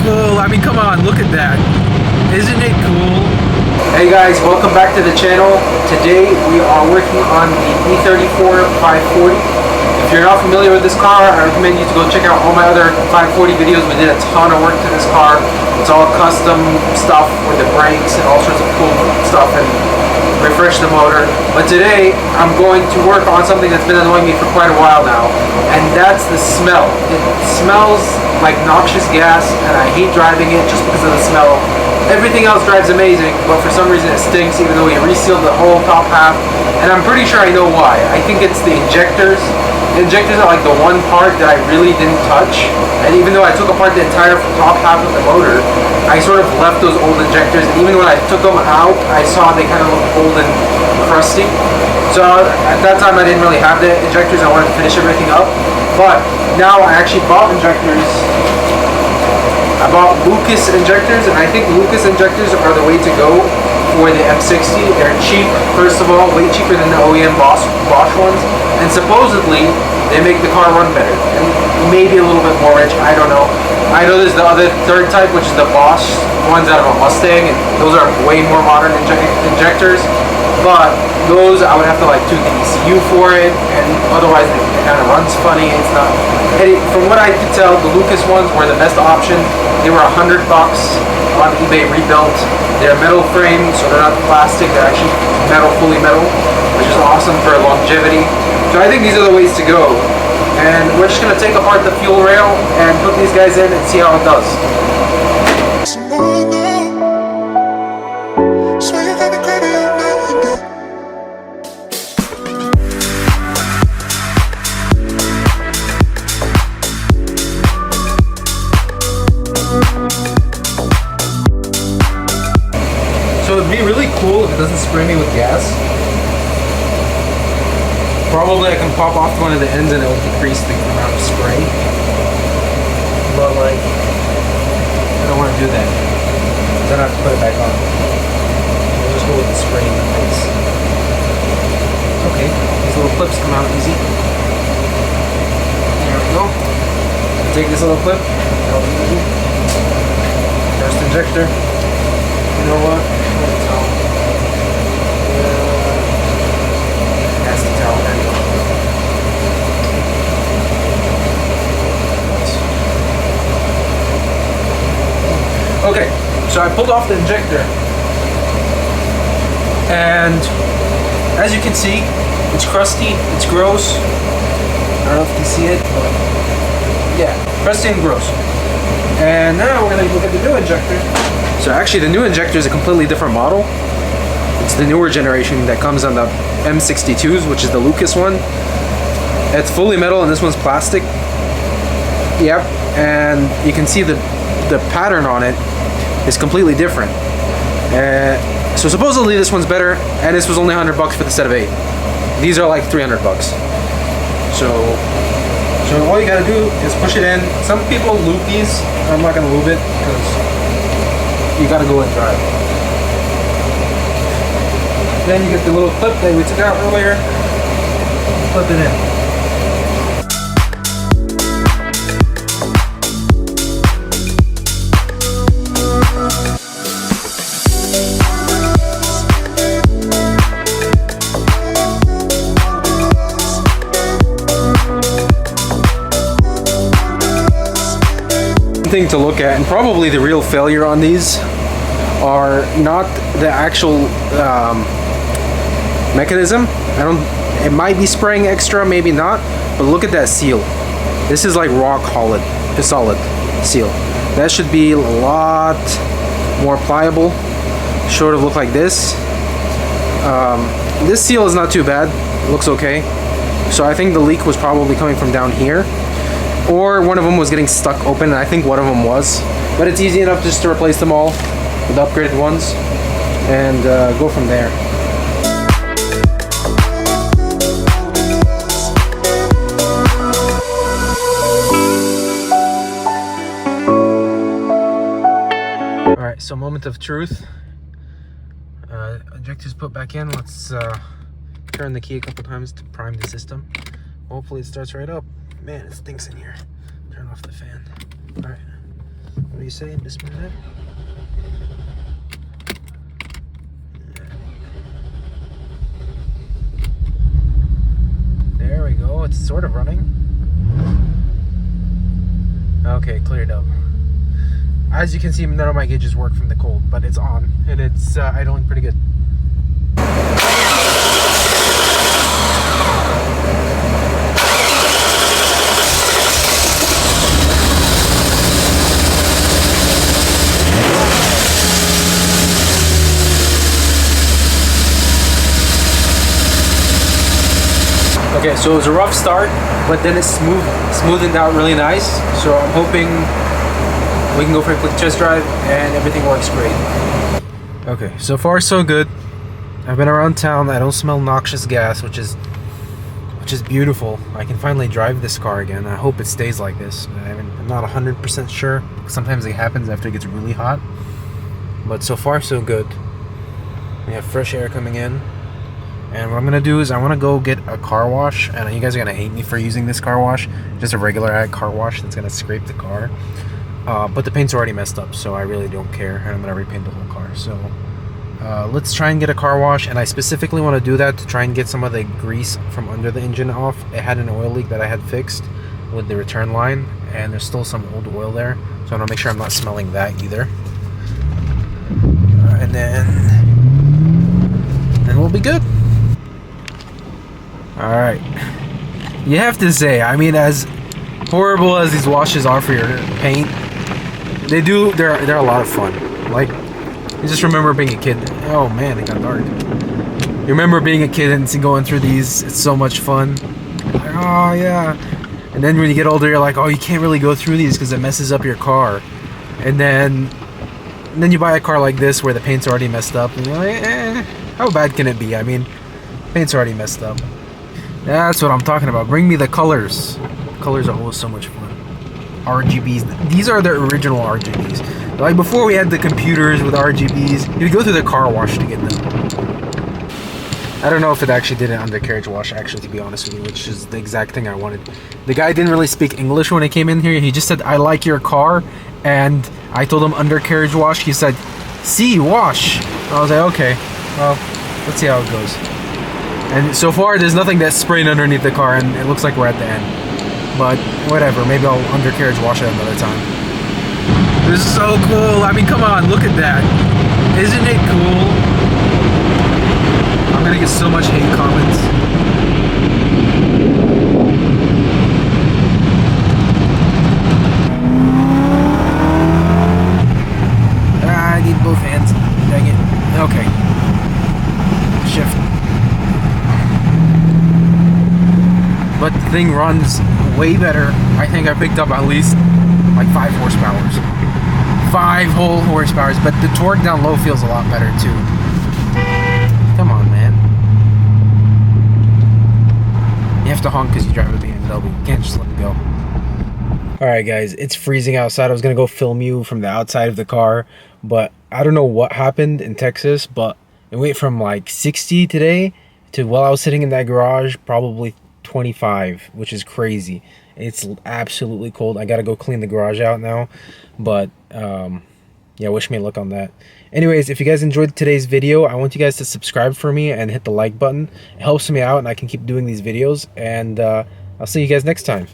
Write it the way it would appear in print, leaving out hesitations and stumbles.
cool. I mean, come on, look at that. Isn't it cool? Hey guys, welcome back to the channel. Today we are working on the e34 540. If you're not familiar with this car, I recommend you to go check out all my other 540 videos. We did a ton of work to this car. It's all custom stuff with the brakes and all sorts of cool stuff, and refresh the motor. But today I'm going to work on something that's been annoying me for quite a while now, and that's the smell. It smells like noxious gas, and I hate driving it just because of the smell. Everything else drives amazing, but for some reason it stinks even though we resealed the whole top half, and I'm pretty sure I know why. I think it's the injectors. The injectors are like the one part that I really didn't touch, and even though I took apart the entire top half of the motor, I sort of left those old injectors, and even when I took them out, I saw they kind of looked old and crusty. So at that time I didn't really have the injectors. I wanted to finish everything up, but now I actually bought injectors. I bought Lucas injectors, and I think Lucas injectors are the way to go for the M60. They're cheap, first of all, way cheaper than the OEM Bosch ones, and supposedly they make the car run better, and maybe a little bit more rich, I don't know. I know there's the other third type, which is the Bosch ones out of a Mustang, and those are way more modern injectors, but those I would have to like tune the ECU for it, and otherwise it kind of runs funny. It's not, from what I could tell, the Lucas ones were the best option. They were $100 on eBay rebuilt. They're metal frame, so they're not plastic, they're actually metal, fully metal, which is awesome for longevity. So I think these are the ways to go. And we're just gonna take apart the fuel rail and put these guys in and see how it does. So it'd be really cool if it doesn't spray me with gas. Probably I can pop off one of the ends and it will decrease the amount of spray. But like, I don't want to do that. Then I have to put it back on. I'll just go with the spray in the face. Okay, these little clips come out easy. There we go. Take this little clip. That was easy. First injector. You know what? Nasty towel. There you go. Okay, so I pulled off the injector, and as you can see, it's crusty, it's gross. I don't know if you can see it, but yeah, crusty and gross. And now we're gonna look at the new injector. So actually the new injector is a completely different model. It's the newer generation that comes on the M62s, which is the Lucas one. It's fully metal and this one's plastic. Yep, and you can see the pattern on it is completely different. So supposedly this one's better, and this was only $100 for the set of 8. These are like $300. So all you gotta do is push it in. Some people lube these. I'm not gonna lube it because you gotta go and drive. Then you get the little clip that we took out earlier. Clip it in. Thing to look at, and probably the real failure on these are not the actual mechanism. It might be spraying extra, maybe not, but look at that seal. This is like rock solid seal. That should be a lot more pliable. Sort of look like this. This seal is not too bad, it looks okay. So I think the leak was probably coming from down here, or one of them was getting stuck open, and I think one of them was. But it's easy enough just to replace them all with upgraded ones and go from there. Alright, so moment of truth. Injectors put back in. Let's turn the key a couple times to prime the system. Hopefully it starts right up. Man, it stinks in here. Turn off the fan. All right. What do you say? Bismillah. There we go. It's sort of running. Okay, cleared up. As you can see, none of my gauges work from the cold, but it's on and it's idling pretty good. Okay, so it was a rough start, but then it's smoothened out really nice. So I'm hoping we can go for a quick test drive and everything works great. Okay, so far so good. I've been around town. I don't smell noxious gas, which is beautiful. I can finally drive this car again. I hope it stays like this. I'm not 100% sure. Sometimes it happens after it gets really hot, but so far so good. We have fresh air coming in. And what I'm gonna do is I want to go get a car wash, and you guys are gonna hate me for using this car wash, just a regular car wash that's gonna scrape the car. But the paint's already messed up, so I really don't care, and I'm gonna repaint the whole car. So let's try and get a car wash, and I specifically want to do that to try and get some of the grease from under the engine off. It had an oil leak that I had fixed with the return line, and there's still some old oil there, so I want to make sure I'm not smelling that either. And then we'll be good. Alright, you have to say, I mean, as horrible as these washes are for your paint, they're a lot of fun. Like, you just remember being a kid. Oh man, it got dark. You remember being a kid and going through these, it's so much fun. Like, oh yeah. And then when you get older, you're like, oh, you can't really go through these because it messes up your car. And then you buy a car like this where the paint's already messed up, and you're like, how bad can it be? I mean, paint's already messed up. That's what I'm talking about. Bring me the colors. Colors are always so much fun. RGBs. These are the original RGBs. Like before we had the computers with RGBs, you'd go through the car wash to get them. I don't know if it actually did an undercarriage wash, actually, to be honest with you, which is the exact thing I wanted. The guy didn't really speak English when he came in here. He just said, I like your car. And I told him undercarriage wash. He said, see, wash. I was like, okay, well, let's see how it goes. And so far, there's nothing that's spraying underneath the car, and it looks like we're at the end. But whatever, maybe I'll undercarriage wash it another time. This is so cool. I mean, come on, look at that. Isn't it cool? I'm gonna get so much hate comments. I need both hands. Dang it. Okay. Shift. But the thing runs way better. I think I picked up at least like 5 horsepowers. 5 whole horsepowers, but the torque down low feels a lot better too. Come on, man. You have to honk because you drive a BMW. You can't just let it go. Alright guys, it's freezing outside. I was going to go film you from the outside of the car, but I don't know what happened in Texas, but it went from like 60 today to, while I was sitting in that garage, probably 25, which is crazy. It's absolutely cold. I gotta go clean the garage out now, but yeah, wish me luck on that. Anyways, if you guys enjoyed today's video, I want you guys to subscribe for me and hit the like button. It helps me out and I can keep doing these videos, and I'll see you guys next time.